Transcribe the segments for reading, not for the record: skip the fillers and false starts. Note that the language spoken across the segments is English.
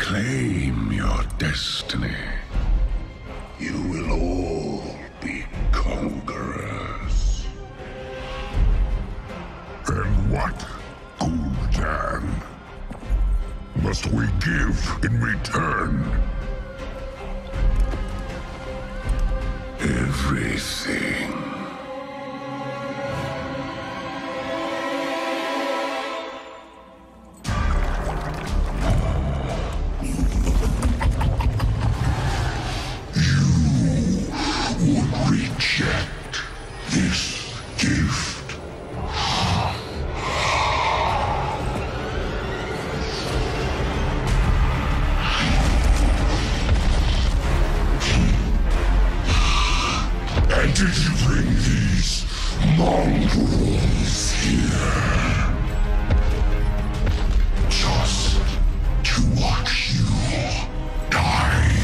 Claim your destiny. You will all be conquerors. And what, Gul'dan, must we give in return? Everything. Reject this gift. And did you bring these mongrels here just to watch you die?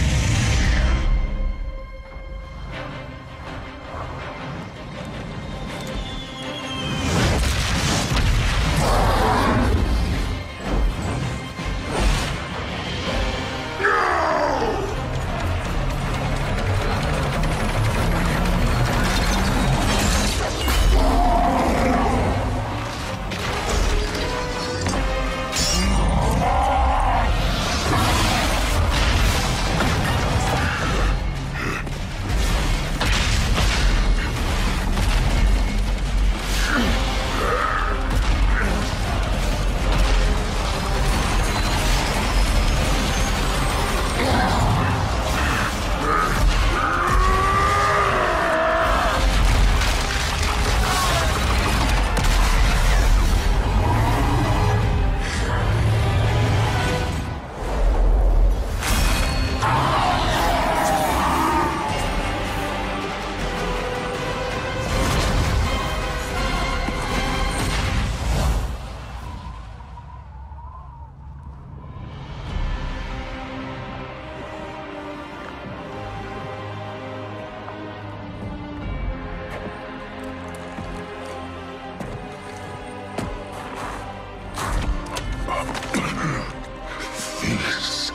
This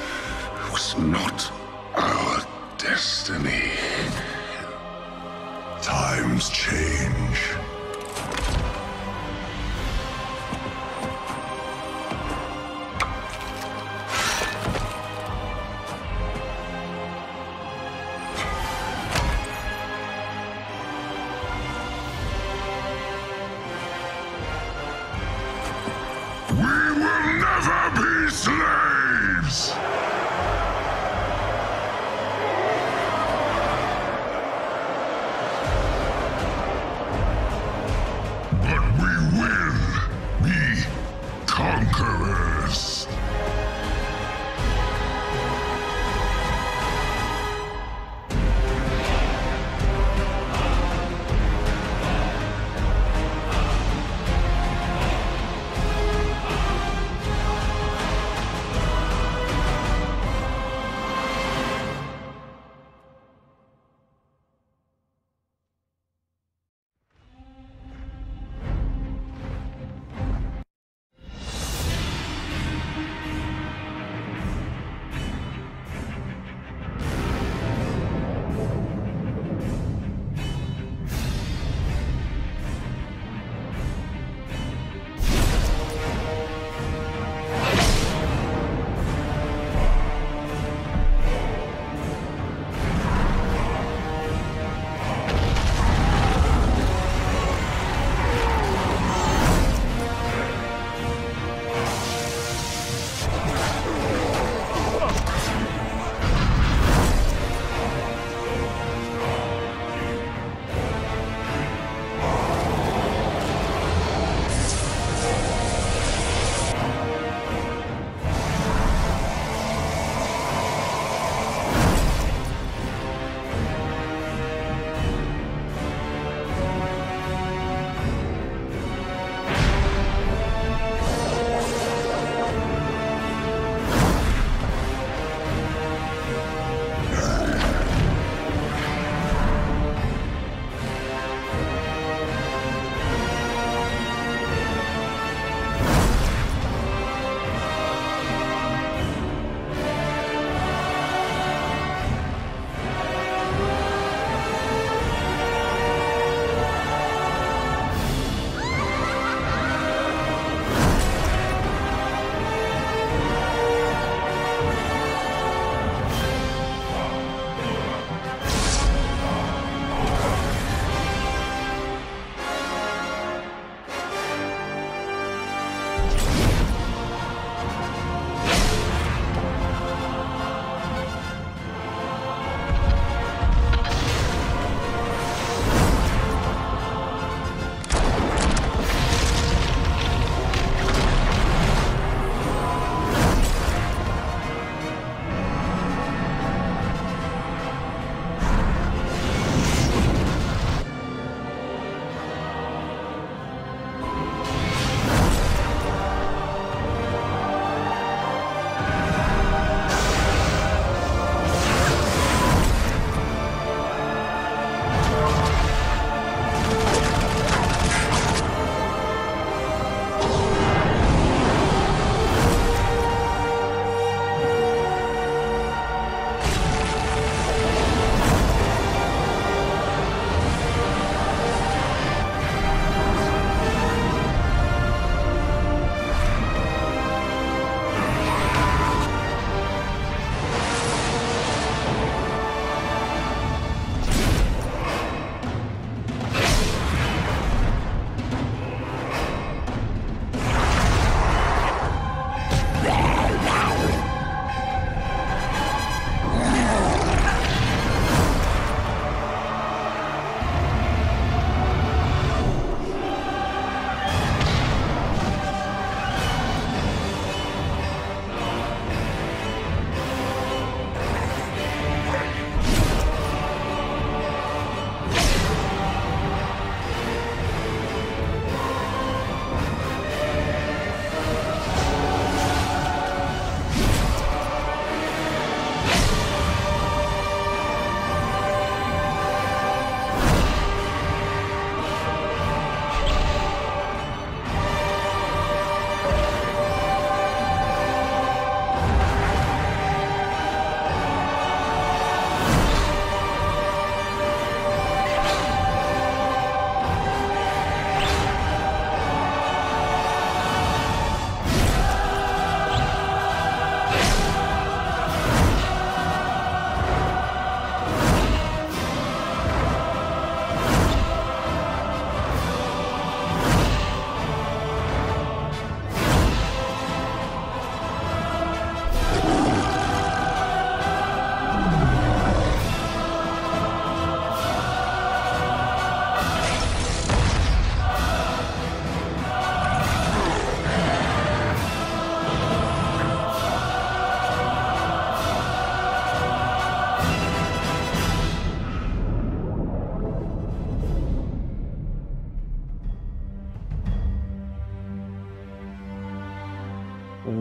was not our destiny. Times change. We will never be slaves!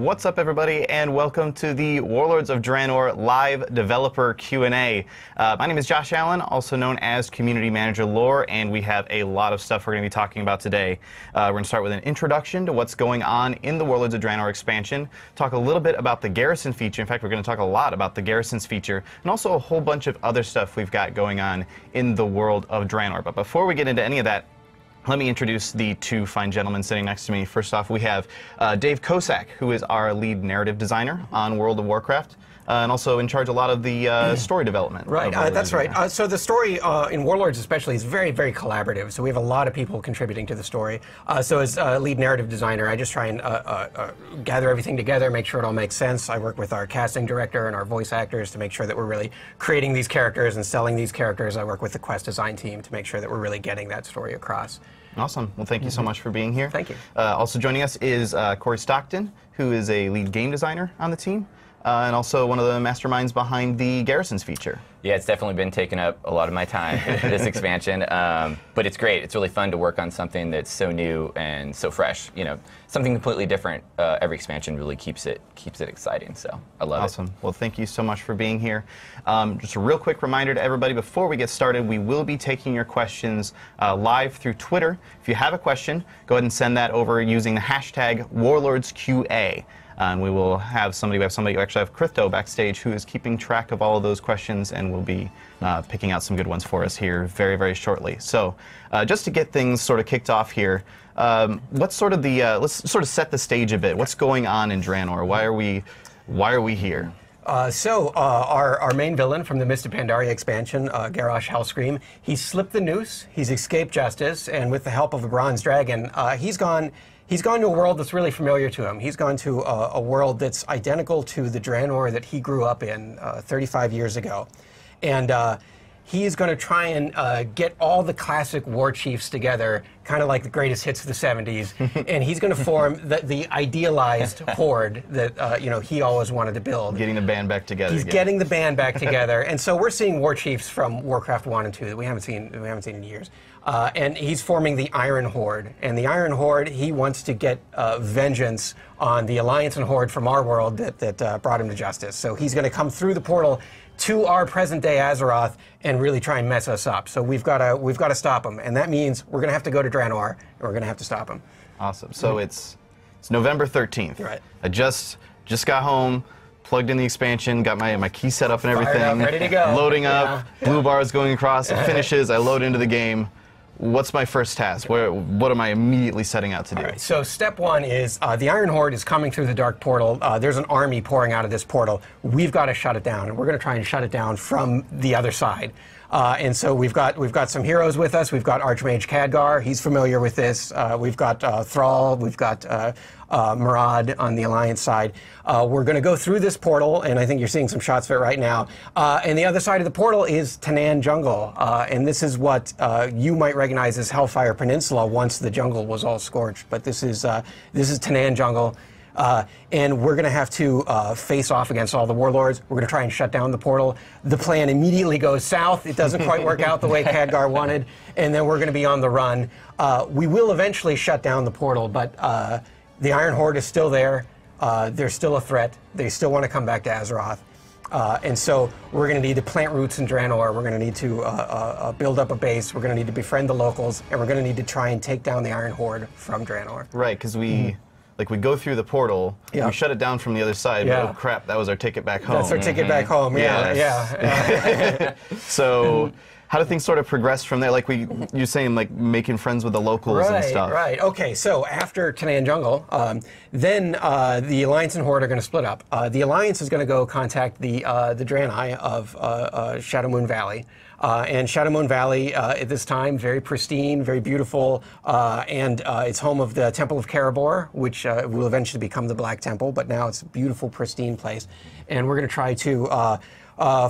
What's up, everybody, and welcome to the Warlords of Draenor live developer Q&A. My name is Josh Allen, also known as Community Manager Lore, and we have a lot of stuff we're going to be talking about today. We're going to start with an introduction to what's going on in the Warlords of Draenor expansion, talk a little bit about the Garrison feature. In fact, we're going to talk a lot about the Garrisons feature, and also a whole bunch of other stuff we've got going on in the world of Draenor. But before we get into any of that, let me introduce the two fine gentlemen sitting next to me. First off, we have Dave Kosak, who is our lead narrative designer on World of Warcraft, and also in charge of a lot of the story development. Right, that's right. So the story in Warlords especially is very, very collaborative. So we have a lot of people contributing to the story. So as lead narrative designer, I just try and gather everything together, make sure it all makes sense. I work with our casting director and our voice actors to make sure that we're really creating these characters and selling these characters. I work with the quest design team to make sure that we're really getting that story across. Awesome. Well, thank you so much for being here. Thank you. Also joining us is Corey Stockton, who is a lead game designer on the team, and also one of the masterminds behind the Garrisons feature. Yeah, it's definitely been taking up a lot of my time, this expansion, but it's great. It's really fun to work on something that's so new and so fresh. You know, something completely different. Every expansion really keeps it exciting. So I love it. Awesome. Well, thank you so much for being here. Just a real quick reminder to everybody before we get started, we will be taking your questions live through Twitter. If you have a question, go ahead and send that over using the hashtag WarlordsQA. And we will have somebody, we actually have Crypto backstage who is keeping track of all of those questions and will be picking out some good ones for us here very, very shortly. So just to get things sort of kicked off here, let's sort of set the stage a bit. What's going on in Draenor? Why are we here? Our main villain from the Mist of Pandaria expansion, Garrosh Hellscream, he's slipped the noose, he's escaped justice, and with the help of a bronze dragon, he's gone to a world that's really familiar to him. He's gone to a world that's identical to the Draenor that he grew up in 35 years ago. And he's going to try and get all the classic war chiefs together, kind of like the greatest hits of the 70s, and he's going to form the idealized horde that he always wanted to build. Getting the band back together. He's getting the band back together, and so we're seeing war chiefs from Warcraft 1 and 2 that we haven't seen in years. And he's forming the Iron Horde. And the Iron Horde, he wants to get vengeance on the Alliance and Horde from our world that brought him to justice. So he's going to come through the portal to our present-day Azeroth and really try and mess us up. So we've got to stop him, and that means we're going to have to go to Draenor, and we're going to have to stop him. Awesome. So it's November 13th. Right. I just got home, plugged in the expansion, got my key set up and everything. Fired up, ready to go. Loading up, blue bars going across. It finishes. I load into the game. What's my first task? What am I immediately setting out to do? All right, so step one is the Iron Horde is coming through the dark portal. There's an army pouring out of this portal. We've got to shut it down, and we're going to try and shut it down from the other side. And so we've got some heroes with us. We've got Archmage Khadgar. He's familiar with this. We've got Thrall. We've got Murad on the Alliance side. We're going to go through this portal, and I think you're seeing some shots of it right now. And the other side of the portal is TANAAN jungle, and this is what you might recognize as Hellfire Peninsula once the jungle was all scorched. But this is TANAAN jungle. And we're going to have to face off against all the warlords. We're going to try and shut down the portal. The plan immediately goes south. It doesn't quite work out the way Khadgar wanted, and then we're going to be on the run. We will eventually shut down the portal, but the Iron Horde is still there. They're still a threat. They still want to come back to Azeroth. And so we're going to need to plant roots in Draenor. We're going to need to build up a base. We're going to need to befriend the locals, and we're going to need to try and take down the Iron Horde from Draenor. Right, because we go through the portal, we shut it down from the other side, but oh crap, that was our ticket back home. That's our ticket back home, yeah. So how do things sort of progress from there? Like you're saying, like making friends with the locals and stuff. Right, okay, so after TANAAN jungle, then the Alliance and Horde are going to split up. The Alliance is going to go contact the Draenei of SHADOWMOON Valley. And SHADOWMOON Valley, at this time, very pristine, very beautiful, and it's home of the Temple of Karabor, which will eventually become the Black Temple, but now it's a beautiful, pristine place. And we're going to try to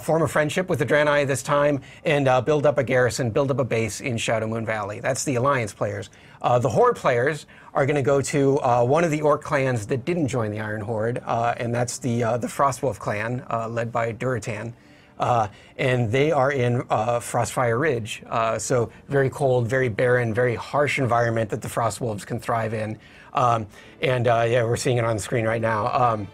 form a friendship with the Draenei this time and build up a garrison, build up a base in SHADOWMOON Valley. That's the Alliance players. The Horde players are going to go to one of the Orc clans that didn't join the Iron Horde, and that's the Frostwolf clan, led by Durotan. and they are in Frostfire Ridge. So very cold, very barren, very harsh environment that the Frost Wolves can thrive in. Yeah, we're seeing it on the screen right now.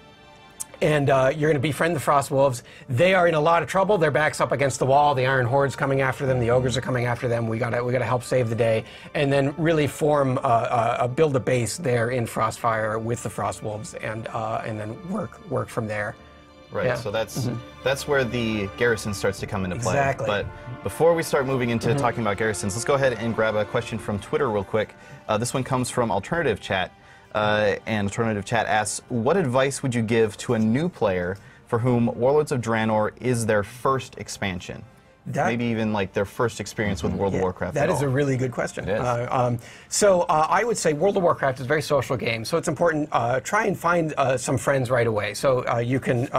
You're going to befriend the Frost Wolves. They are in a lot of trouble. Their back's up against the wall. The Iron Horde's coming after them. The Ogres are coming after them. We gotta help save the day, and then really form build a base there in Frostfire with the Frost Wolves, and then work from there. Right. Yeah. So that's where the garrison starts to come into play. Exactly. But before we start moving into talking about garrisons, let's go ahead and grab a question from Twitter real quick. This one comes from Alternative Chat. And Alternative Chat asks, what advice would you give to a new player for whom Warlords of Draenor is their first expansion? Maybe even like their first experience with World of Warcraft. That is a really good question. It is. I would say World of Warcraft is a very social game, so it's important, try and find some friends right away. So you can,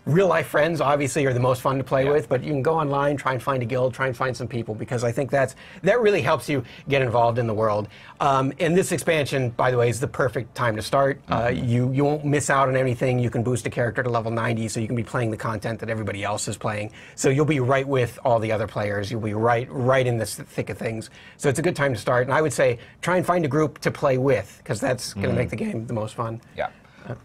real life friends obviously are the most fun to play with, but you can go online, try and find a guild, try and find some people, because I think that really helps you get involved in the world. And this expansion, by the way, is the perfect time to start. You won't miss out on anything. You can boost a character to level 90, so you can be playing the content that everybody else is playing. So you'll be right with all the other players. You'll be right in the thick of things. So it's a good time to start. And I would say try and find a group to play with, because that's going to make the game the most fun. Yeah.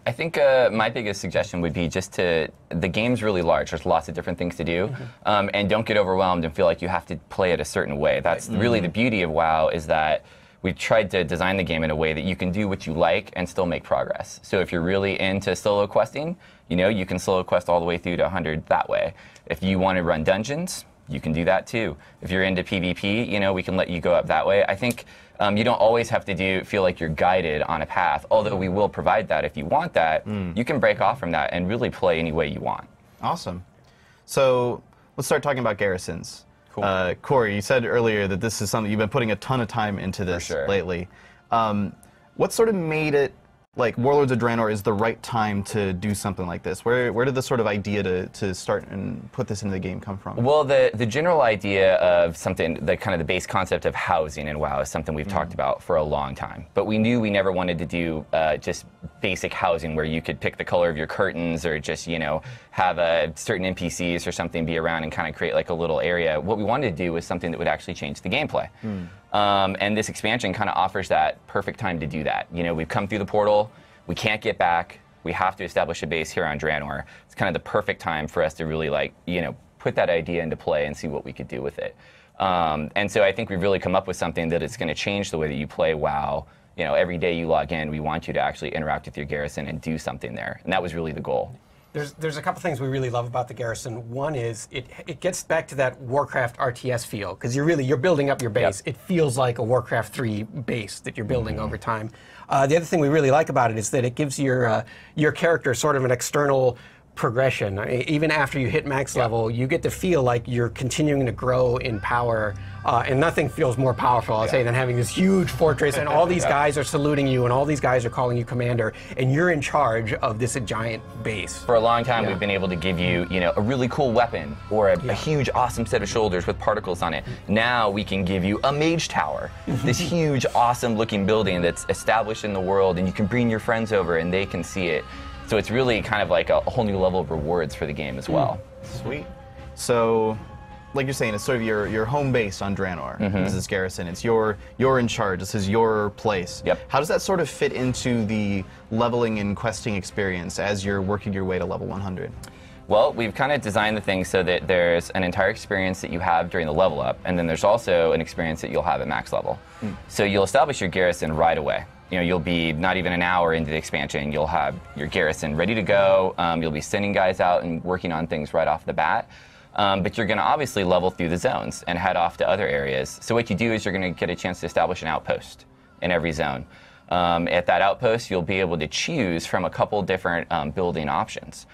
I think my biggest suggestion would be the game's really large. There's lots of different things to do. And don't get overwhelmed and feel like you have to play it a certain way. That's really the beauty of WoW, is that we tried to design the game in a way that you can do what you like and still make progress. So if you're really into solo questing, you can solo quest all the way through to 100 that way. If you want to run dungeons, you can do that too. If you're into PvP, we can let you go up that way. I think you don't always have to feel like you're guided on a path, although we will provide that if you want that. You can break off from that and really play any way you want. Awesome. So let's start talking about garrisons. Cool. Corey, you said earlier that this is something you've been putting a ton of time into this lately. What sort of made it like Warlords of Draenor is the right time to do something like this? Where did the sort of idea to start and put this into the game come from? Well, the general idea of something, the kind of the base concept of housing in WoW is something we've talked about for a long time. But we knew we never wanted to do just basic housing where you could pick the color of your curtains or just, have certain NPCs or something be around and kind of create like a little area. What we wanted to do was something that would actually change the gameplay. And this expansion kind of offers that perfect time to do that. We've come through the portal, we can't get back, we have to establish a base here on Draenor. It's kind of the perfect time for us to really put that idea into play and see what we could do with it. And so I think we've really come up with something that is going to change the way that you play WoW. Every day you log in, we want you to actually interact with your garrison and do something there. And that was really the goal. There's a couple things we really love about the garrison. One is it gets back to that Warcraft RTS feel, because you're building up your base. It feels like a Warcraft 3 base that you're building over time. The other thing we really like about it is that it gives your character sort of an external progression. Even after you hit max level, you get to feel like you're continuing to grow in power, and nothing feels more powerful, I'll say, than having this huge fortress, and all these guys are saluting you, and all these guys are calling you commander, and you're in charge of this giant base. For a long time, we've been able to give you, a really cool weapon or a huge, awesome set of shoulders with particles on it. Now we can give you a mage tower, this huge, awesome-looking building that's established in the world, and you can bring your friends over, and they can see it. So it's really kind of like a whole new level of rewards for the game as well. Sweet. So, like you're saying, it's sort of your home base on Draenor. This is Garrison. It's you're in charge. This is your place. Yep. How does that sort of fit into the leveling and questing experience as you're working your way to level 100? Well, we've kind of designed the thing so that there's an entire experience that you have during the level up, and then there's also an experience that you'll have at max level. So you'll establish your garrison right away. You'll be not even an hour into the expansion, you'll have your garrison ready to go. You'll be sending guys out and working on things right off the bat. But you're going to obviously level through the zones and head off to other areas. So what you do is you're going to get a chance to establish an outpost in every zone. At that outpost, you'll be able to choose from a couple different building options.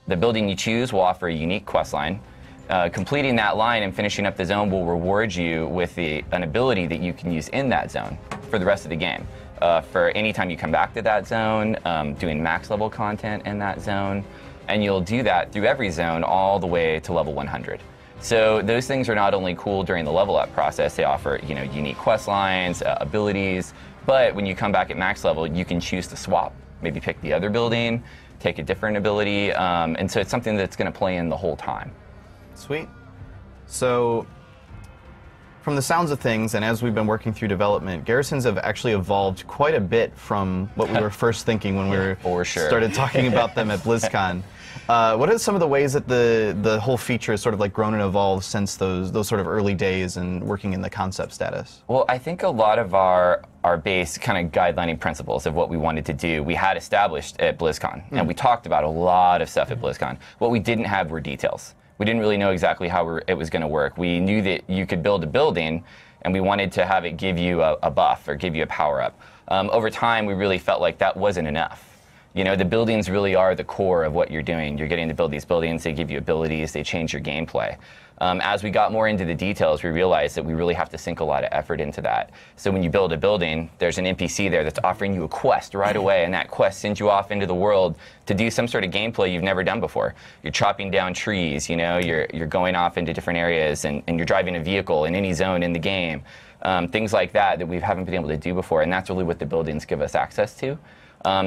The building you choose will offer a unique quest line. Completing that line and finishing up the zone will reward you with an ability that you can use in that zone for the rest of the game. For any time you come back to that zone, doing max level content in that zone, and you'll do that through every zone all the way to level 100. So those things are not only cool during the level up process, they offer unique quest lines, abilities, but when you come back at max level, you can choose to swap, maybe pick the other building, take a different ability, and so it's something that's going to play in the whole time. Sweet. So, from the sounds of things, and as we've been working through development, garrisons have actually evolved quite a bit from what we were first thinking when we started talking about them at BlizzCon. What are some of the ways that the whole feature has sort of like grown and evolved since those sort of early days and working in the concept status? Well, I think a lot of our base kind of guidelining principles of what we wanted to do, we had established at BlizzCon, and we talked about a lot of stuff at BlizzCon. What we didn't have were details. We didn't really know exactly how it was going to work. We knew that you could build a building, and we wanted to have it give you a buff or give you a power-up. Over time, we really felt like that wasn't enough. You know, the buildings really are the core of what you're doing. You're getting to build these buildings, they give you abilities, they change your gameplay. As we got more into the details, we realized that we really have to sink a lot of effort into that. So when you build a building, there's an NPC there that's offering you a quest right away, and that quest sends you off into the world to do some sort of gameplay you've never done before. You're chopping down trees, you know, you're going off into different areas, and you're driving a vehicle in any zone in the game. Things like that we haven't been able to do before, and that's really what the buildings give us access to.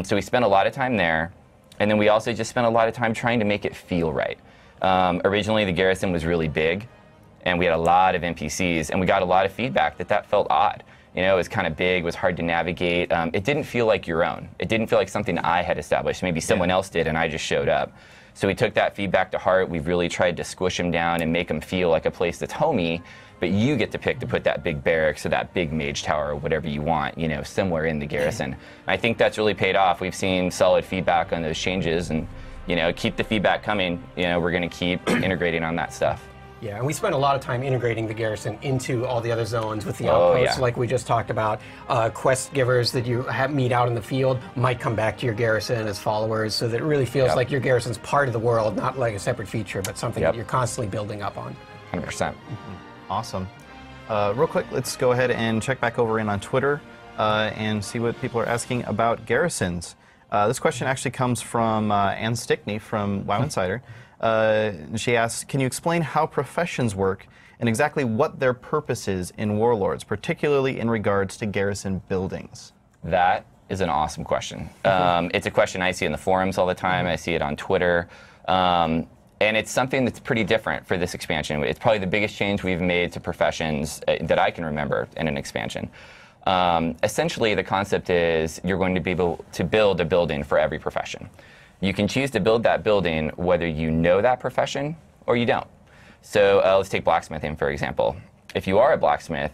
So we spent a lot of time there, and then we also just spent a lot of time trying to make it feel right. Originally, the garrison was really big, and we had a lot of NPCs, and we got a lot of feedback that felt odd. You know, it was kind of big, it was hard to navigate. It didn't feel like your own. It didn't feel like something I had established. Maybe someone else did, and I just showed up. So we took that feedback to heart. We've really tried to squish them down and make them feel like a place that's homey, but you get to pick to put that big barracks or that big mage tower or whatever you want, you know, somewhere in the garrison. I think that's really paid off. We've seen solid feedback on those changes, and you know, keep the feedback coming. You know, we're going to keep integrating on that stuff. Yeah, and we spent a lot of time integrating the garrison into all the other zones with the outposts, like we just talked about. Quest givers that you meet out in the field might come back to your garrison as followers, so that it really feels like your garrison's part of the world, not like a separate feature, but something that you're constantly building up on. 100%. Awesome. Real quick, let's go ahead and check back over on Twitter and see what people are asking about garrisons. This question actually comes from Ann Stickney from WoW Insider. She asks, can you explain how professions work and exactly what their purpose is in Warlords, particularly in regards to garrison buildings? That is an awesome question. It's a question I see in the forums all the time. I see it on Twitter. And it's something that's pretty different for this expansion. It's probably the biggest change we've made to professions that I can remember in an expansion. Essentially, the concept is you're going to be able to build a building for every profession. You can choose to build that building whether you know that profession or you don't. So let's take blacksmithing, for example. If you are a blacksmith,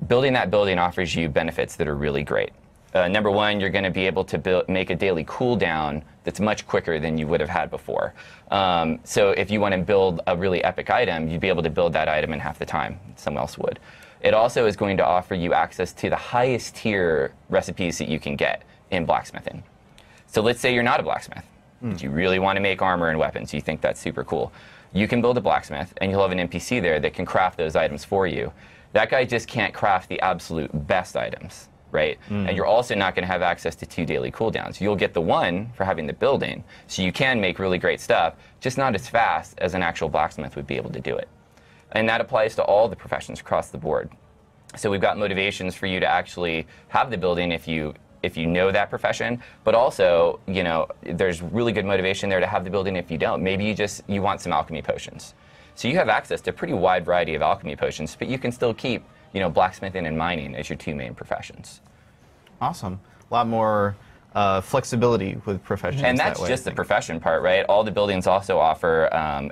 building that building offers you benefits that are really great. Number one, you're going to be able to make a daily cooldown that's much quicker than you would have had before. So if you want to build a really epic item, you'd be able to build that item in half the time someone else would. It also is going to offer you access to the highest tier recipes that you can get in blacksmithing. So let's say you're not a blacksmith, but you really want to make armor and weapons. You think that's super cool. You can build a blacksmith, and you'll have an NPC there that can craft those items for you. That guy just can't craft the absolute best items, right? And you're also not going to have access to 2 daily cooldowns. You'll get the 1 for having the building, so you can make really great stuff, just not as fast as an actual blacksmith would be able to do it. And that applies to all the professions across the board. So we've got motivations for you to actually have the building if you know that profession, but also, you know, there's really good motivation there to have the building if you don't. Maybe you want some alchemy potions. So you have access to a pretty wide variety of alchemy potions, but you can still keep, you know, blacksmithing and mining as your 2 main professions. Awesome. A lot more flexibility with professions. And that's just the profession part, right? All the buildings also offer,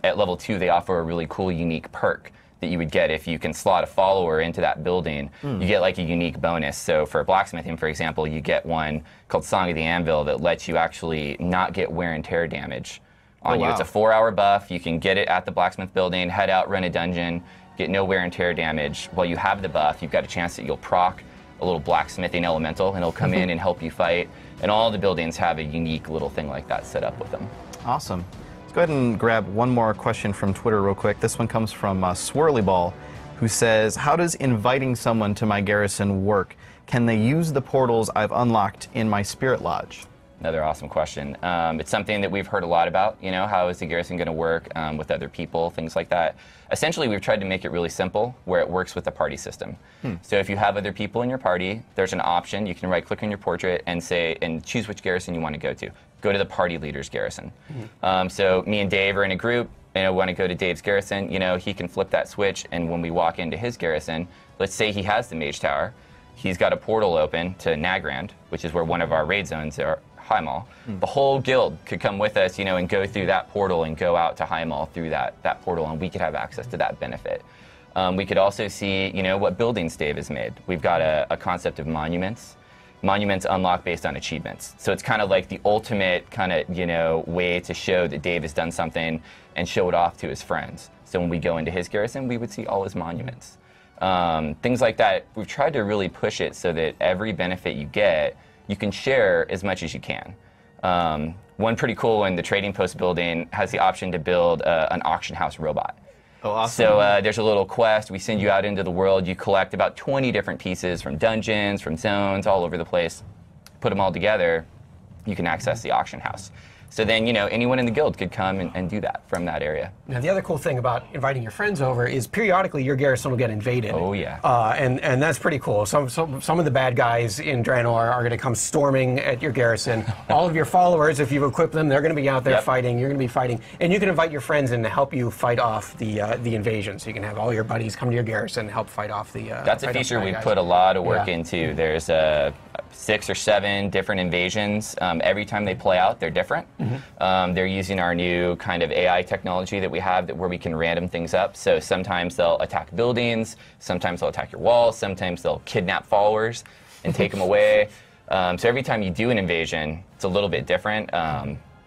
at level 2, they offer a really cool, unique perk that you would get if you can slot a follower into that building. You get like a unique bonus. So for blacksmithing, for example, you get one called Song of the Anvil that lets you actually not get wear and tear damage on you. It's a 4-hour buff. You can get it at the blacksmith building, head out, run a dungeon, get no wear and tear damage. While you have the buff, you've got a chance that you'll proc a little blacksmithing elemental, and it'll come in and help you fight. And all the buildings have a unique little thing like that set up with them. Awesome. Let's go ahead and grab one more question from Twitter real quick. This one comes from Swirly Ball, who says, how does inviting someone to my garrison work? Can they use the portals I've unlocked in my Spirit Lodge? Another awesome question. It's something that we've heard a lot about, you know, how is the garrison going to work with other people, things like that. Essentially, we've tried to make it really simple where it works with the party system. So if you have other people in your party, there's an option. You can right-click on your portrait and choose which garrison you want to go to. Go to the party leader's garrison. So me and Dave are in a group. want to go to Dave's garrison, he can flip that switch, and when we walk into his garrison, let's say he has the mage tower, he's got a portal open to NAGRAND, which is where one of our raid zones are, High Mall. The whole guild could come with us, and go through that portal and go out to High Mall through that portal, and we could have access to that benefit. We could also see, what buildings Dave has made. We've got a concept of monuments. Monuments unlock based on achievements. So it's kind of like the ultimate kind of, way to show that Dave has done something and show it off to his friends. So when we go into his garrison, we would see all his monuments. Things like that. We've tried to really push it so that every benefit you get, you can share as much as you can. One pretty cool one, the trading post building has the option to build an auction house robot. Oh, awesome. So there's a little quest. We send you out into the world. You collect about 20 different pieces from dungeons, from zones, all over the place. Put them all together. You can access the auction house. So then, anyone in the guild could come and do that from that area. Now, the other cool thing about inviting your friends over is periodically your garrison will get invaded. Oh, yeah. And that's pretty cool. Some of the bad guys in Draenor are going to come storming at your garrison. All of your followers, if you've equipped them, they're going to be out there fighting. You're going to be fighting. And you can invite your friends in to help you fight off the invasion. So you can have all your buddies come to your garrison and help fight off the That's a feature we've put a lot of work into. There's 6 or 7 different invasions. Every time they play out, they're different. They're using our new kind of AI technology that we have where we can random things up. So sometimes they'll attack buildings, sometimes they'll attack your walls, sometimes they'll kidnap followers and take them away. So every time you do an invasion, it's a little bit different.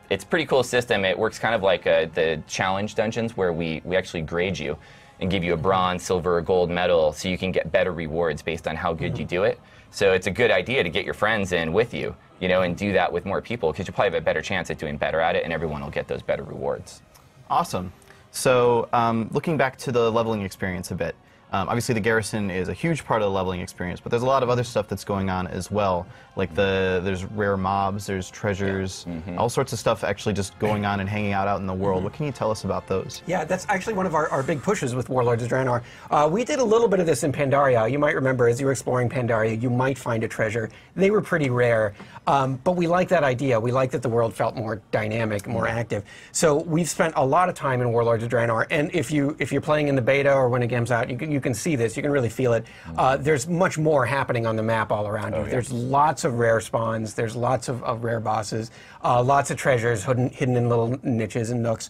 It's a pretty cool system. It works kind of like the challenge dungeons where we actually grade you and give you a bronze, silver, or gold medal so you can get better rewards based on how good you do it. So it's a good idea to get your friends in with you, and do that with more people, because you probably have a better chance at doing better at it, and everyone will get those better rewards. Awesome. So looking back to the leveling experience a bit, obviously the garrison is a huge part of the leveling experience, but there's a lot of other stuff that's going on as well. Like there's rare mobs, there's treasures, all sorts of stuff actually just going on and hanging out in the world. What can you tell us about those? Yeah, that's actually one of our big pushes with Warlords of Draenor. We did a little bit of this in Pandaria. You might remember as you were exploring Pandaria, you might find a treasure. They were pretty rare, but we like that idea. We like that the world felt more dynamic, more active. So we've spent a lot of time in Warlords of Draenor, and if you're playing in the beta or when it comes out, you can see this. You can really feel it. There's much more happening on the map all around you. There's lots of rare spawns. There's lots of rare bosses. Lots of treasures hidden in little niches and nooks.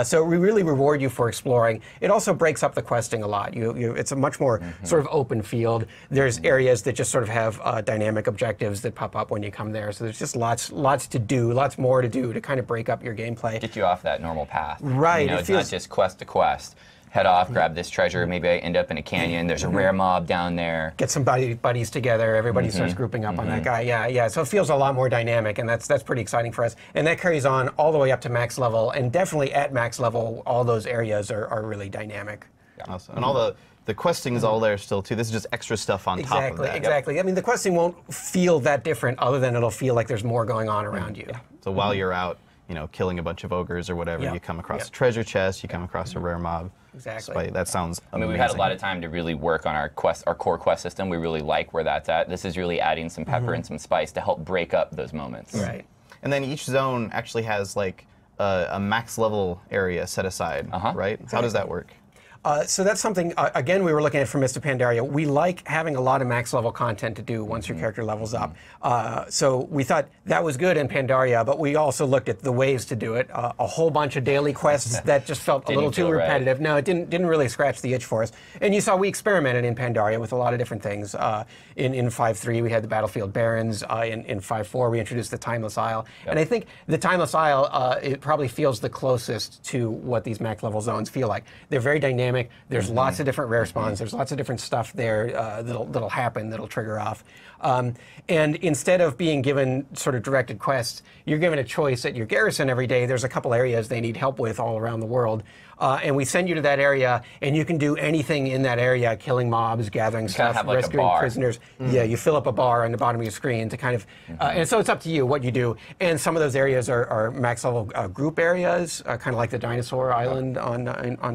So we really reward you for exploring. It also breaks up the questing a lot. It's a much more sort of open field. There's areas that just sort of have dynamic objectives that pop up when you come there. So there's just lots to do, lots more to do to kind of break up your gameplay. Get you off that normal path. Right. It's not just quest to quest. Head off, grab this treasure, maybe I end up in a canyon, there's a rare mob down there. Get some buddies together, everybody starts grouping up on that guy. Yeah. So it feels a lot more dynamic, and that's pretty exciting for us. And that carries on all the way up to max level, and definitely at max level, all those areas are really dynamic. Awesome. And all the questing is all there still too. This is just extra stuff on top of that. Exactly. I mean, the questing won't feel that different other than it'll feel like there's more going on around you. So while you're out, killing a bunch of ogres or whatever, you come across a treasure chest, you come across a rare mob. Exactly. That sounds amazing. I mean, we've had a lot of time to really work on our core quest system. We really like where that's at. This is really adding some pepper and some spice to help break up those moments. Right. And then each zone actually has like a max level area set aside, right? How does that work? So that's something, again, we were looking at from Mr. Pandaria. We like having a lot of max level content to do once your character levels up. So we thought that was good in Pandaria, but we also looked at the ways to do it. A whole bunch of daily quests that just felt a little too repetitive. No, it didn't really scratch the itch for us. And you saw we experimented in Pandaria with a lot of different things. In 5.3, we had the Battlefield Barons. In 5.4, we introduced the Timeless Isle. And I think the Timeless Isle, it probably feels the closest to what these max level zones feel like. They're very dynamic. There's lots of different rare spawns. There's lots of different stuff there that'll happen, that'll trigger off. And instead of being given sort of directed quests, you're given a choice at your garrison every day. There's a couple areas they need help with all around the world. and we send you to that area, and you can do anything in that area, killing mobs, gathering stuff, have like a rescuing bar. prisoners. Yeah, you fill up a bar on the bottom of your screen to kind of, and so it's up to you what you do. And some of those areas are max level group areas, kind of like the Dinosaur Island on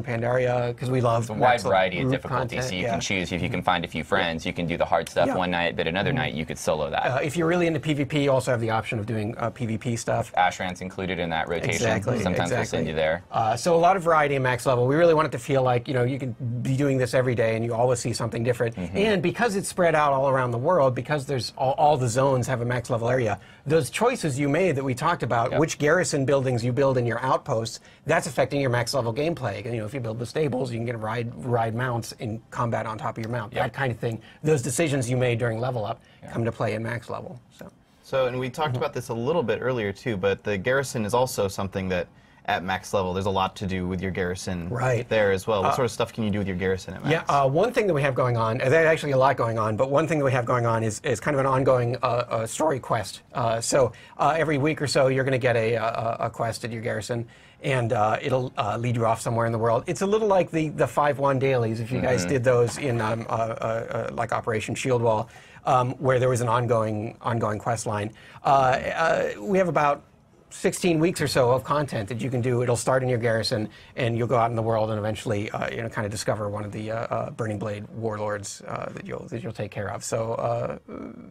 Pandaria, because we love a wide variety of difficulties, content, so you can choose. If you can find a few friends, you can do the hard stuff one night, but another night you could solo that. If you're really into PvP, you also have the option of doing PvP stuff. ASHRAN's included in that rotation. Exactly. Sometimes we'll send you there. So a lot of variety in max level. We really want it to feel like, you know, you can be doing this every day and you always see something different. And because it's spread out all around the world, because there's all the zones have a max level area, those choices you made that we talked about, which garrison buildings you build in your outposts, that's affecting your max level gameplay. And, you know, if you build the stables, you can get ride mounts in combat on top of your mount. That kind of thing. Those decisions you made during level up come to play in max level. So, and we talked about this a little bit earlier too, but the garrison is also something that at max level, there's a lot to do with your garrison there as well. What sort of stuff can you do with your garrison at max? Yeah, one thing that we have going on, there's actually a lot going on, but one thing that we have going on is kind of an ongoing story quest. So every week or so, you're going to get a quest at your garrison, and it'll lead you off somewhere in the world. It's a little like the 5-1 dailies, if you guys did those in like Operation Shield Wall, where there was an ongoing quest line. We have about 16 weeks or so of content that you can do. It'll start in your garrison, and you'll go out in the world and eventually, you know, kind of discover one of the Burning Blade warlords that you'll take care of. So,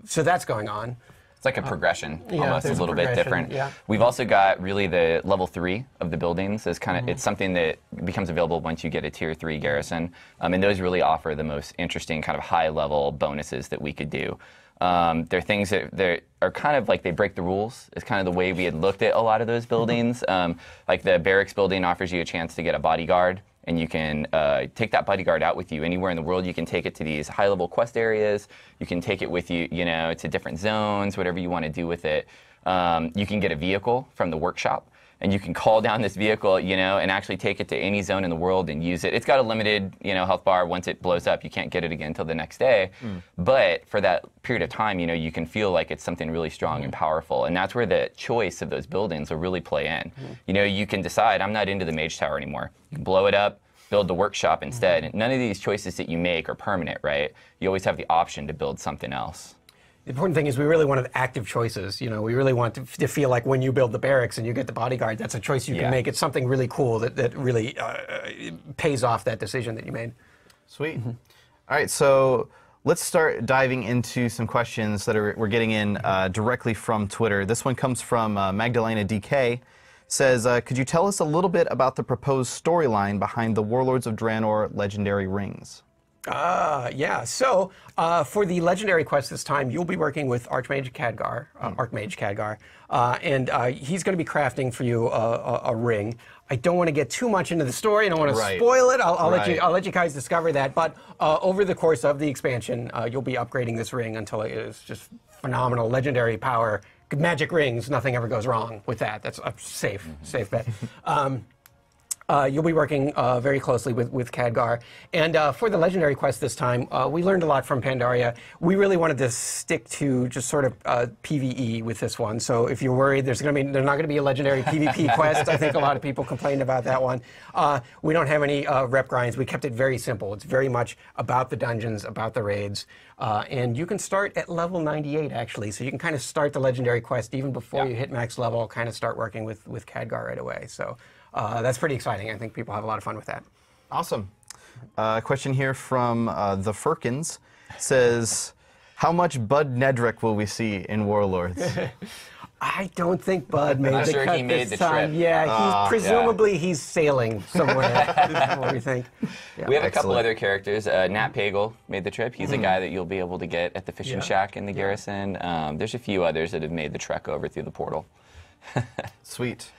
so that's going on. It's like a progression, almost a there's little bit different. Yeah. We've also got really the level 3 of the buildings is kind of it's something that becomes available once you get a tier 3 garrison, and those really offer the most interesting kind of high level bonuses that we could do. They're things that are kind of like they break the rules. It's kind of the way we had looked at a lot of those buildings. Like the barracks building offers you a chance to get a bodyguard, and you can take that bodyguard out with you anywhere in the world. You can take it to these high-level quest areas. You can take it with you, you know, to different zones, whatever you want to do with it. You can get a vehicle from the workshop, and you can call down this vehicle, you know, and actually take it to any zone in the world and use it. It's got a limited, you know, health bar. Once it blows up, you can't get it again until the next day. But for that period of time, you know, you can feel like it's something really strong and powerful. And that's where the choice of those buildings will really play in. You know, you can decide, I'm not into the mage tower anymore. You can blow it up, build the workshop instead. And none of these choices that you make are permanent, right? You always have the option to build something else. The important thing is we really wanted active choices. You know, we really want to feel like when you build the barracks and you get the bodyguard, that's a choice you can make. It's something really cool that really pays off that decision that you made. Sweet. All right, so let's start diving into some questions that we're getting in directly from Twitter. This one comes from Magdalena DK. Says, could you tell us a little bit about the proposed storyline behind the Warlords of Draenor legendary rings? Yeah, so for the legendary quest this time, you'll be working with Archmage Khadgar, and he's going to be crafting for you a ring. I don't want to get too much into the story. I don't want to spoil it. I'll let you guys discover that. But over the course of the expansion, you'll be upgrading this ring until it is just phenomenal, legendary power. Magic rings, nothing ever goes wrong with that. That's a safe bet. You'll be working very closely with Khadgar. And for the legendary quest this time, we learned a lot from Pandaria. We really wanted to stick to just sort of PvE with this one. So if you're worried there's not going to be a legendary PvP quest, I think a lot of people complained about that one. We don't have any rep grinds. We kept it very simple. It's very much about the dungeons, about the raids. And you can start at level 98, actually. So you can kind of start the legendary quest even before you hit max level, kind of start working with Khadgar right away. So that's pretty exciting. I think people have a lot of fun with that. Awesome. Question here from the Firkins says, how much Bud Nedrick will we see in Warlords? I don't think Bud made the sure cut he made this the time. trip. Yeah, presumably he's sailing somewhere. Is what we think. Yeah. We have a couple other characters. Nat Pagel made the trip. He's a guy that you'll be able to get at the fishing shack in the garrison. There's a few others that have made the trek over through the portal. Sweet.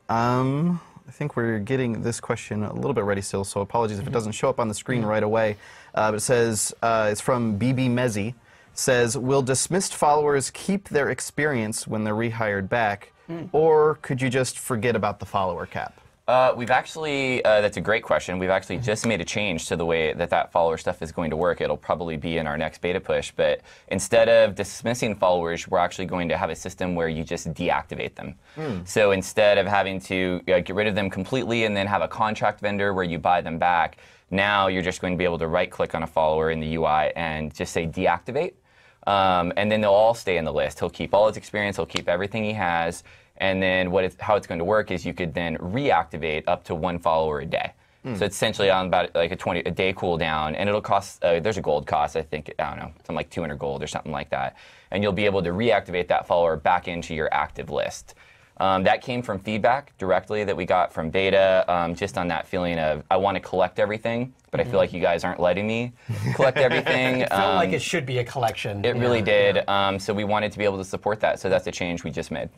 I think we're getting this question a little bit ready still, so apologies if it doesn't show up on the screen right away. But it says, it's from BB Mezzi. Says, will dismissed followers keep their experience when they're rehired back, or could you just forget about the follower cap? We've actually, that's a great question. We've actually just made a change to the way that follower stuff is going to work. It'll probably be in our next beta push, but instead of dismissing followers, we're actually going to have a system where you just deactivate them. So instead of having to get rid of them completely and then have a contract vendor where you buy them back, now you're just going to be able to right-click on a follower in the UI and just say deactivate, and then they'll all stay in the list. He'll keep all his experience, he'll keep everything he has. And then how it's going to work is you could then reactivate up to 1 follower a day. So it's essentially on about like a day cooldown, and it'll cost, there's a gold cost, I think, I don't know, something like 200 gold or something like that. And you'll be able to reactivate that follower back into your active list. That came from feedback directly that we got from beta, just on that feeling of, I want to collect everything, but I feel like you guys aren't letting me collect everything. It felt like it should be a collection. It really did. So we wanted to be able to support that. So that's a change we just made.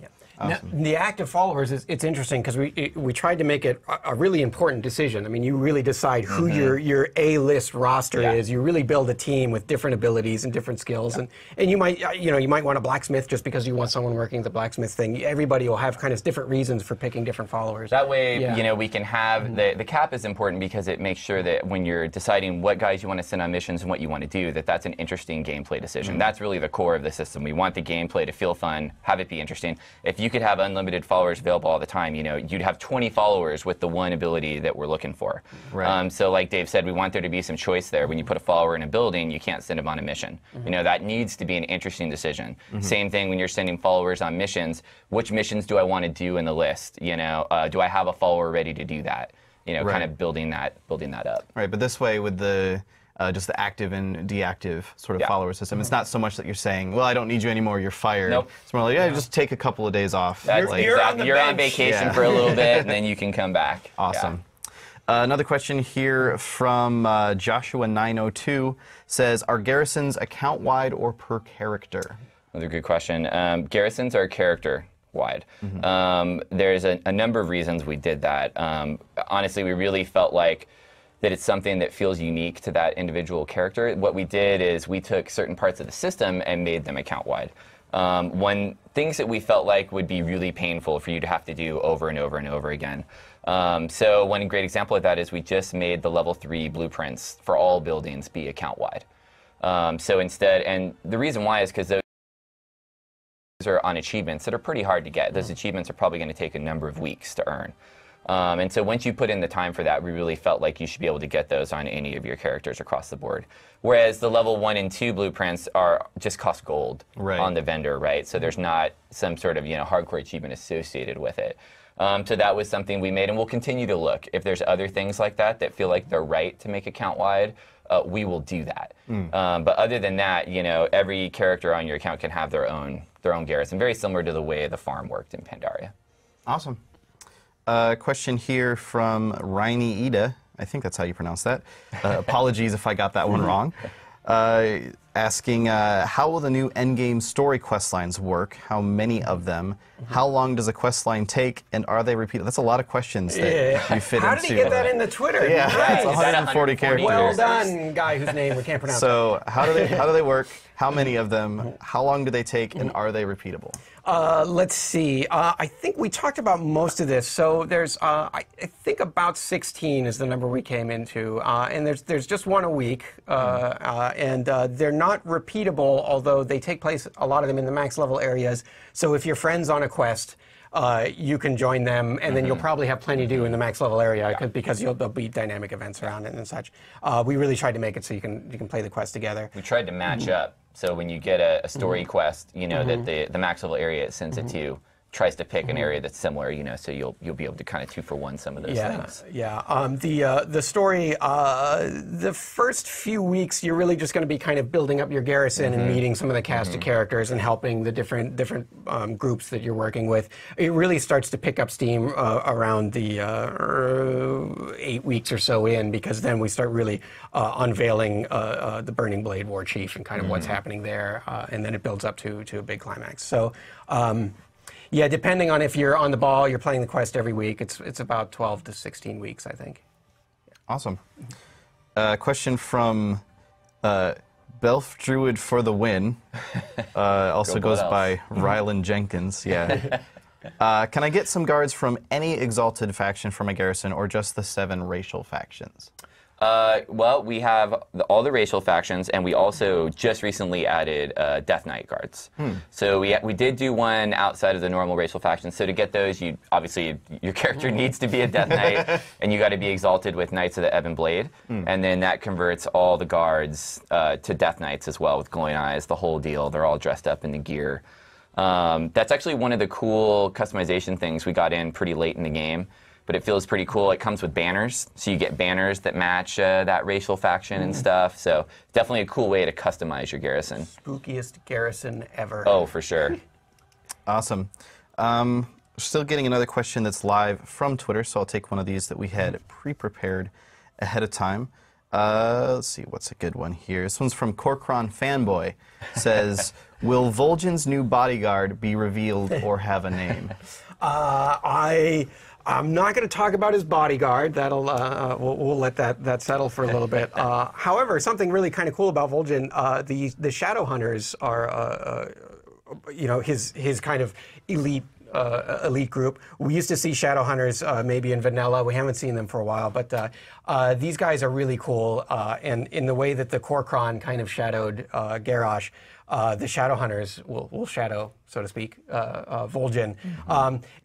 Awesome. Now, the active followers, it's interesting because we tried to make it a really important decision. I mean, you really decide who your A-list roster is. You really build a team with different abilities and different skills, and you might want a blacksmith just because you want someone working the blacksmith thing. Everybody will have kind of different reasons for picking different followers. That way, we can have the cap is important because it makes sure that when you're deciding what guys you want to send on missions and what you want to do, that's an interesting gameplay decision. That's really the core of the system. We want the gameplay to feel fun, have it be interesting. If you could have unlimited followers available all the time, you'd have 20 followers with the one ability that we're looking for. Right. So like Dave said, we want there to be some choice there. When you put a follower in a building, you can't send them on a mission. That needs to be an interesting decision. Same thing when you're sending followers on missions. Which missions do I want to do in the list? Do I have a follower ready to do that? Kind of building that up. Right, but this way with the just the active and deactive sort of follower system. It's not so much that you're saying, well, I don't need you anymore, you're fired. Nope. It's more like, just take a couple of days off. That's exactly. You're on vacation for a little bit, and then you can come back. Awesome. Another question here from Joshua902 says, are garrisons account-wide or per character? Another good question. Garrisons are character-wide. There's a number of reasons we did that. Honestly, we really felt like that it's something that feels unique to that individual character. What we did is we took certain parts of the system and made them account-wide. Things that we felt like would be really painful for you to have to do over and over and over again. So one great example of that is we just made the level 3 blueprints for all buildings be account-wide. So instead, and the reason why is because those are on achievements that are pretty hard to get. Those achievements are probably going to take a number of weeks to earn. And so once you put in the time for that, we really felt like you should be able to get those on any of your characters across the board. Whereas the level 1 and 2 blueprints just cost gold on the vendor, right? So there's not some sort of hardcore achievement associated with it. So that was something we made, and we'll continue to look. If there's other things like that that feel like they're right to make account-wide, we will do that. But other than that, every character on your account can have their own garrison, very similar to the way the farm worked in Pandaria. Awesome. Question here from Rainy Ida. I think that's how you pronounce that. Apologies if I got that one wrong. Asking, how will the new endgame story quest lines work? How many of them? How long does a quest line take? And are they repeated? That's a lot of questions that you fit into. How did he get that in the Twitter? Yeah, it's 140 characters. Well done, guy whose name we can't pronounce. So how do they work? How many of them? How long do they take? And are they repeatable? Let's see. I think we talked about most of this. So there's, I think about 16 is the number we came into, and there's just one a week, and they're not repeatable, although they take place, a lot of them, in the max level areas. So if your friend's on a quest, you can join them, and then you'll probably have plenty to do in the max level area because there'll be dynamic events around it and such. We really tried to make it so you can play the quest together. We tried to match up. So when you get a story quest, that the max level area it sends it to tries to pick an area that's similar, so you'll be able to kind of 2-for-1 some of those things. Yeah. The story, the first few weeks, you're really just going to be kind of building up your garrison and meeting some of the cast of characters and helping the different groups that you're working with. It really starts to pick up steam around the 8 weeks or so in, because then we start really unveiling the Burning Blade War Chief and kind of what's happening there, and then it builds up to a big climax. So. Yeah, depending on if you're on the ball, you're playing the quest every week. It's about 12 to 16 weeks, I think. Awesome. Question from Belf Druid for the win. Also goes by Rylan Jenkins. Yeah. Can I get some guards from any exalted faction for my garrison, or just the 7 racial factions? Well, we have all the racial factions, and we also just recently added Death Knight guards. So we did do one outside of the normal racial factions. So to get those, obviously your character needs to be a Death Knight, and you got to be exalted with Knights of the Ebon Blade, and then that converts all the guards to Death Knights as well, with glowing eyes, the whole deal. They're all dressed up in the gear. That's actually one of the cool customization things we got in pretty late in the game. But it feels pretty cool. It comes with banners, so you get banners that match that racial faction and stuff. So definitely a cool way to customize your garrison. Spookiest garrison ever. Oh, for sure. Awesome. Still getting another question that's live from Twitter, so I'll take one of these that we had pre-prepared ahead of time. Let's see, what's a good one here? This one's from Corcron Fanboy. Says, will Vol'jin's new bodyguard be revealed or have a name? I'm not going to talk about his bodyguard. That'll we'll let that settle for a little bit. However, something really kind of cool about Vol'jin, the Shadow Hunters are, his kind of elite group. We used to see Shadow Hunters maybe in vanilla. We haven't seen them for a while, but these guys are really cool. And in the way that the Corcron kind of shadowed Garrosh, the Shadow Hunters will shadow, so to speak, Vol'jin.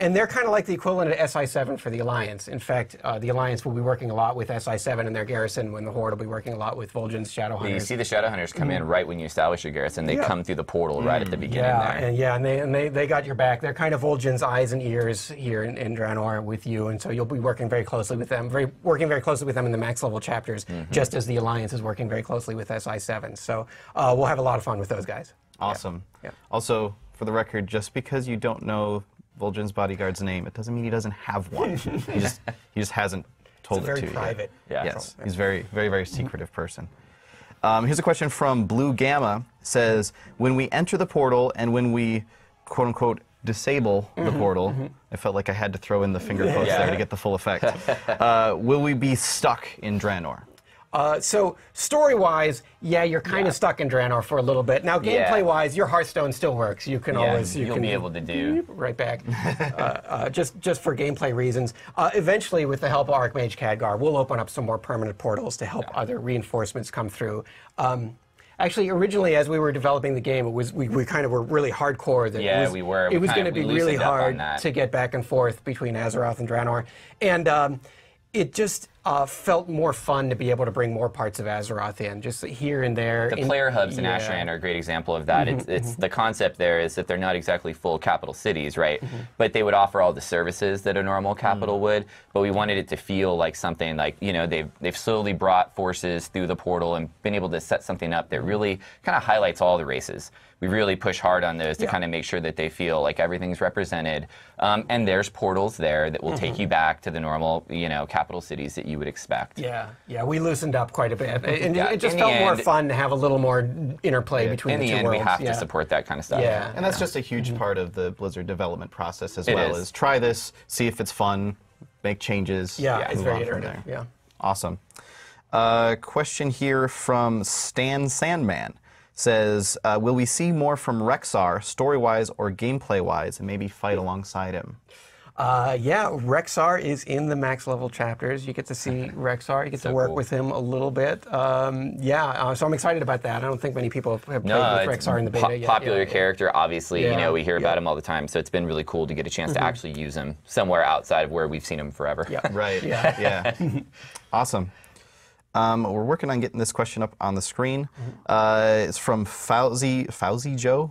And they're kind of like the equivalent of SI7 for the Alliance. In fact, the Alliance will be working a lot with SI7 in their garrison, when the Horde will be working a lot with Vol'jin's Shadow Hunters. You see the Shadow Hunters come in right when you establish your garrison. They come through the portal right at the beginning there. And they got your back. They're kind of Vol'jin's eyes and ears here in Draenor with you, and so you'll be working very closely with them, working very closely with them in the max level chapters, just as the Alliance is working very closely with SI7. So we'll have a lot of fun with those guys. Awesome. Yeah. Also, for the record, just because you don't know Vol'jin's bodyguard's name, it doesn't mean he doesn't have one. he just hasn't told it to you. Very private. Yeah. Yes, he's a very secretive person. Here's a question from Blue Gamma. Says, when we enter the portal and when we, quote unquote, disable the portal, I felt like I had to throw in the finger quotes there to get the full effect. Will we be stuck in Draenor? So story-wise, yeah, you're kind of stuck in Draenor for a little bit. Now, gameplay-wise, your Hearthstone still works. You can always you'll be able to do right back. Just for gameplay reasons. Eventually, with the help of Archmage Khadgar, we'll open up some more permanent portals to help other reinforcements come through. Actually, originally, as we were developing the game, we kind of were really hardcore. That it was going to be really hard to get back and forth between Azeroth and Draenor, and it just felt more fun to be able to bring more parts of Azeroth in, just here and there. The player hubs in ASHRAN are a great example of that. It's the concept there is that they're not exactly full capital cities, right? But they would offer all the services that a normal capital would. But we wanted it to feel like something like, they've slowly brought forces through the portal and been able to set something up that really kind of highlights all the races. We really push hard on those to kind of make sure that they feel like everything's represented. And there's portals there that will take you back to the normal, capital cities that you would expect. Yeah, we loosened up quite a bit. And it just felt more fun to have a little more interplay between the two worlds. In the end, we have to support that kind of stuff. Yeah, and that's just a huge part of the Blizzard development process as well, is try this, see if it's fun, make changes. Yeah, it's very iterative. Yeah. Awesome. Question here from Stan Sandman. Says, will we see more from Rexxar, story-wise or gameplay-wise, and maybe fight alongside him? Yeah, Rexxar is in the max level chapters. You get to see Rexxar. You get to work with him a little bit. So I'm excited about that. I don't think many people have played with Rexxar in the beta yet. Popular character, obviously. We hear about him all the time. So it's been really cool to get a chance to actually use him somewhere outside of where we've seen him forever. Yeah. Right. Yeah. Awesome. We're working on getting this question up on the screen. It's from Fauzi Joe,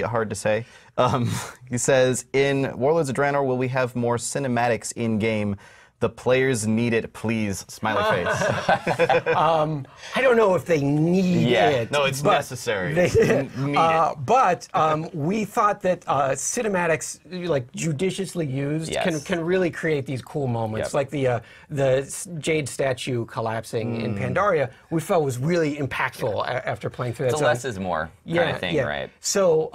hard to say. He says, in Warlords of Draenor, will we have more cinematics in-game? The players need it, please. Smiley face. I don't know if they need it. No, it's necessary. They need it. But we thought that cinematics, like judiciously used, can really create these cool moments. Like the Jade statue collapsing in Pandaria, we felt was really impactful after playing through that. It's a less is more kind of thing, right? So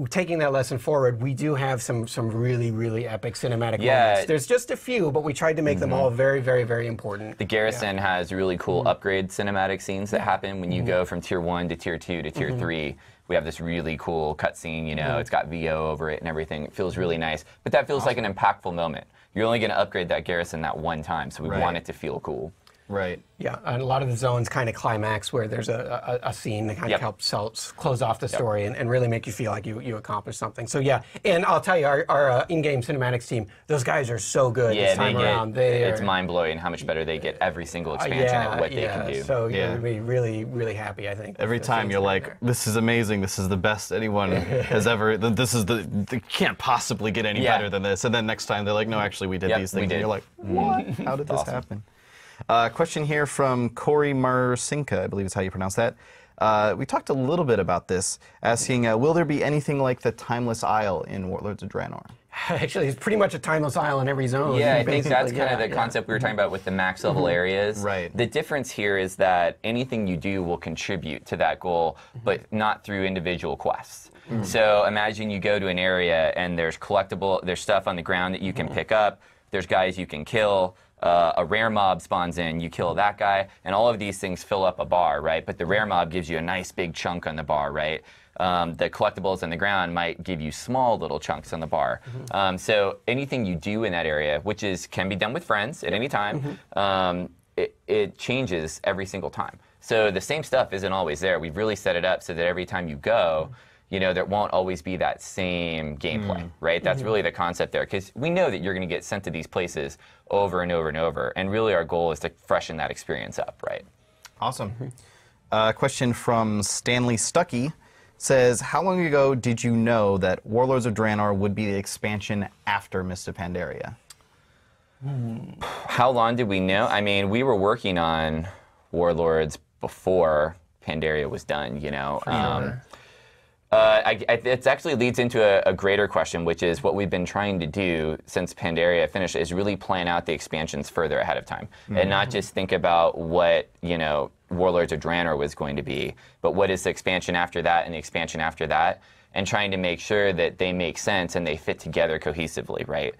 taking that lesson forward, we do have some really, really epic cinematic moments. There's just a few, but we try tried to make them all very, very, very important. The Garrison has really cool upgrade cinematic scenes that happen when you go from Tier 1 to Tier 2 to Tier 3. We have this really cool cutscene, you know, it's got VO over it and everything. It feels really nice, but that feels like an impactful moment. You're only going to upgrade that Garrison that one time, so we want it to feel cool. Right. Yeah, and a lot of the zones kind of climax where there's a scene that kind of helps close off the story and really make you feel like you accomplished something. So yeah, and I'll tell you, our in-game cinematics team, those guys are so good this time around. It's mind-blowing how much better they get every single expansion at what they can do. So you're going to be really, really happy, I think. Every time you're like, this is amazing, this is the best anyone has ever, this is they can't possibly get any better than this. And then next time they're like, no, actually we did these things. And you're like, what? How did this happen? Question here from Corey Marcinka, I believe is how you pronounce that. We talked a little bit about this, asking, will there be anything like the Timeless Isle in Warlords of Draenor? Actually, it's pretty much a timeless isle in every zone. Yeah, I think that's kind of the concept we were talking about with the max level areas. Right. The difference here is that anything you do will contribute to that goal, but not through individual quests. So imagine you go to an area and there's stuff on the ground that you can pick up, there's guys you can kill, a rare mob spawns in, you kill that guy, and all of these things fill up a bar, right? But the rare mob gives you a nice big chunk on the bar, right? The collectibles on the ground might give you small little chunks on the bar. So anything you do in that area, which can be done with friends at any time, it changes every single time. So the same stuff isn't always there. We've really set it up so that every time you go, you know, there won't always be that same gameplay, right? That's really the concept there, because we know that you're going to get sent to these places over and over and over, and really our goal is to freshen that experience up, right? Awesome. Question from Stanley Stuckey says, how long ago did you know that Warlords of Draenor would be the expansion after Mists of Pandaria? How long did we know? I mean, we were working on Warlords before Pandaria was done, you know. It actually leads into a greater question, which is what we've been trying to do since Pandaria finished is really plan out the expansions further ahead of time, and not just think about what, you know, Warlords of Draenor was going to be, but what is the expansion after that and the expansion after that, and trying to make sure that they make sense and they fit together cohesively, right?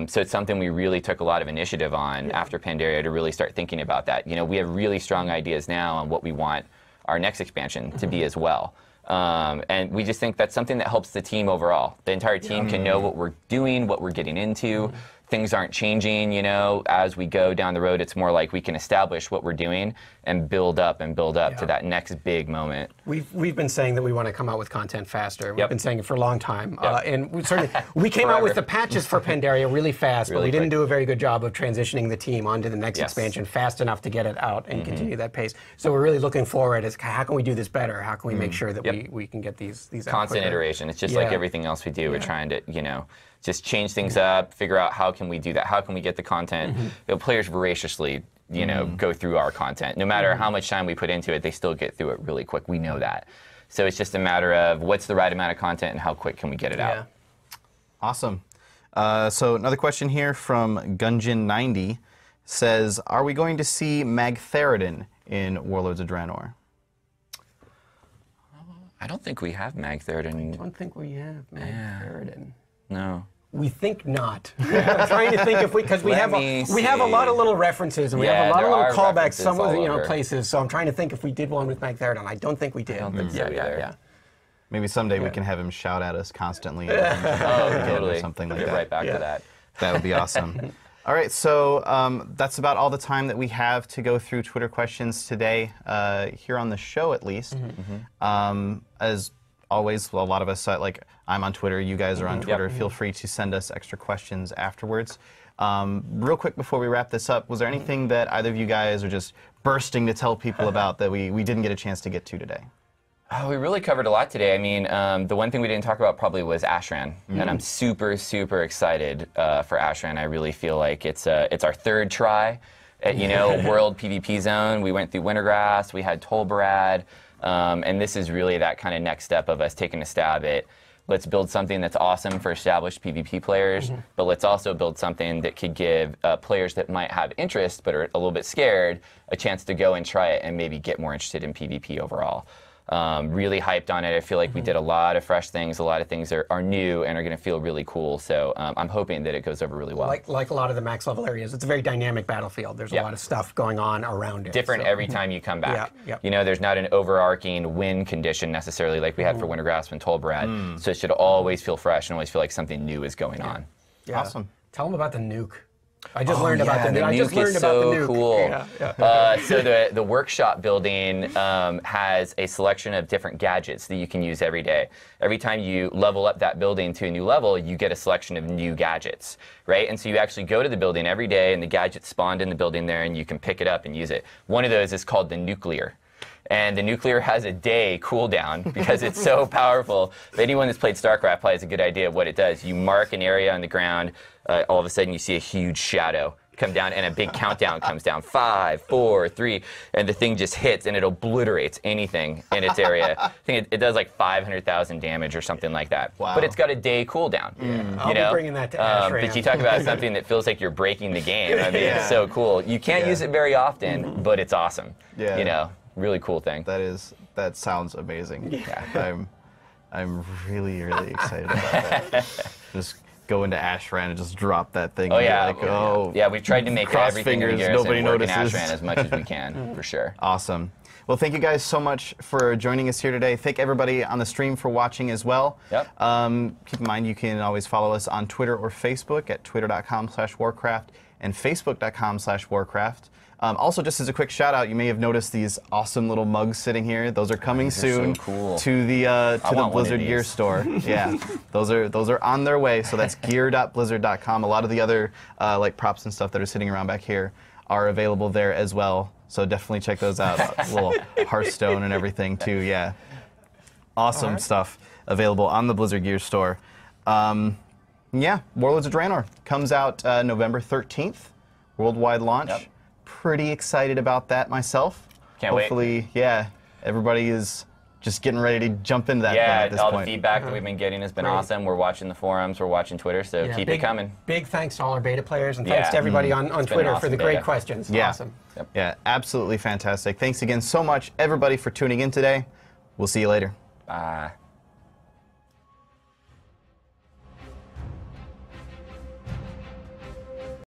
So it's something we really took a lot of initiative on after Pandaria to really start thinking about that. You know, we have really strong ideas now on what we want our next expansion to be as well. And we just think that's something that helps the team overall. The entire team can know what we're doing, what we're getting into. Things aren't changing, you know, as we go down the road. It's more like we can establish what we're doing and build up to that next big moment. We've been saying that we want to come out with content faster. We've been saying it for a long time, and we came out with the patches for Pandaria really fast, but we didn't do a very good job of transitioning the team onto the next expansion fast enough to get it out and continue that pace. So we're really looking forward as how can we do this better? How can we make sure that we can get these constant iteration? It's just like everything else we do. We're trying to, you know, just change things up, figure out how can we do that, how can we get the content. You know, players voraciously, you know, go through our content. No matter how much time we put into it, they still get through it really quick. We know that. So it's just a matter of what's the right amount of content and how quick can we get it out. Awesome. So another question here from Gungeon90 says, are we going to see Magtheridon in Warlords of Draenor? I don't think we have Magtheridon. I don't think we have Magtheridon. No. We think not. I'm trying to think if because we have a lot of little references and we have a lot of little callbacks some of the places. So I'm trying to think if we did one with Magtheridon. I don't think we did. I don't think so either. Maybe someday we can have him shout at us constantly. Totally. Or something like Get that. right back to that. That would be awesome. All right, so that's about all the time that we have to go through Twitter questions today, here on the show at least. As always, a lot of us, like I'm on Twitter, you guys are on Twitter. Feel free to send us extra questions afterwards. Real quick before we wrap this up, was there anything that either of you guys are just bursting to tell people about that we didn't get a chance to get to today? Oh, we really covered a lot today. I mean, the one thing we didn't talk about probably was ASHRAN, and I'm super, super excited for ASHRAN. I really feel like it's our third try at, you know, World PvP Zone. We went through Wintergrass, we had Tolbarad, and this is really that kind of next step of us taking a stab at, let's build something that's awesome for established PvP players, but let's also build something that could give players that might have interest but are a little bit scared a chance to go and try it and maybe get more interested in PvP overall. Really hyped on it. I feel like we did a lot of fresh things. A lot of things are new and are going to feel really cool. So I'm hoping that it goes over really well. Like a lot of the max level areas, it's a very dynamic battlefield. There's a lot of stuff going on around it. Different every time you come back. Yeah. You know, there's not an overarching win condition necessarily like we had for Wintergrasp and Tolbarad. So it should always feel fresh and always feel like something new is going on. Yeah. Awesome. Tell them about the nuke. I just learned about the nuke. The nuke is so cool. Yeah. So the workshop building has a selection of different gadgets that you can use every day. Every time you level up that building to a new level, you get a selection of new gadgets, right? And so you actually go to the building every day, and the gadget spawned in the building there, and you can pick it up and use it. One of those is called the nuclear. And the nuclear has a day cooldown because it's so powerful. But anyone that's played StarCraft probably has a good idea of what it does. You mark an area on the ground, all of a sudden you see a huge shadow come down, and a big countdown comes down. 5, 4, 3, and the thing just hits, and it obliterates anything in its area. I think it does like 500,000 damage or something like that. Wow. But it's got a day cooldown. I'll be bringing that to ASHRAN. But you talk about something that feels like you're breaking the game. I mean, it's so cool. You can't use it very often, but it's awesome. Yeah. You know, really cool thing. That sounds amazing. Yeah. I'm really excited about that. Just go into ASHRAN and just drop that thing. Oh and be yeah, like, oh. Yeah, we've tried to make Cross everything in fingers, Garrison nobody work in notices. ASHRAN as much as we can, for sure. Awesome. Well, thank you guys so much for joining us here today. Thank everybody on the stream for watching as well. Yep. Keep in mind you can always follow us on Twitter or Facebook at twitter.com/Warcraft and facebook.com/Warcraft. Also, just as a quick shout out, you may have noticed these awesome little mugs sitting here. Those are coming soon so cool. to the Blizzard Gear these. store. Yeah, those are on their way. So that's gear.blizzard.com. A lot of the other like props and stuff that are sitting around back here are available there as well. So definitely check those out. A little Hearthstone and everything too. Yeah, awesome stuff available on the Blizzard Gear store. Yeah, Warlords of Draenor comes out November 13th, worldwide launch. Yep. Pretty excited about that myself. Can't wait. Hopefully, yeah, everybody is just getting ready to jump into that thing at this all point. the feedback that we've been getting has been awesome. We're watching the forums, we're watching Twitter, so keep it coming. Big thanks to all our beta players, and thanks to everybody on Twitter for the great beta. questions. Yeah. Awesome. Yep. Yeah, absolutely fantastic. Thanks again so much, everybody, for tuning in today. We'll see you later. Bye.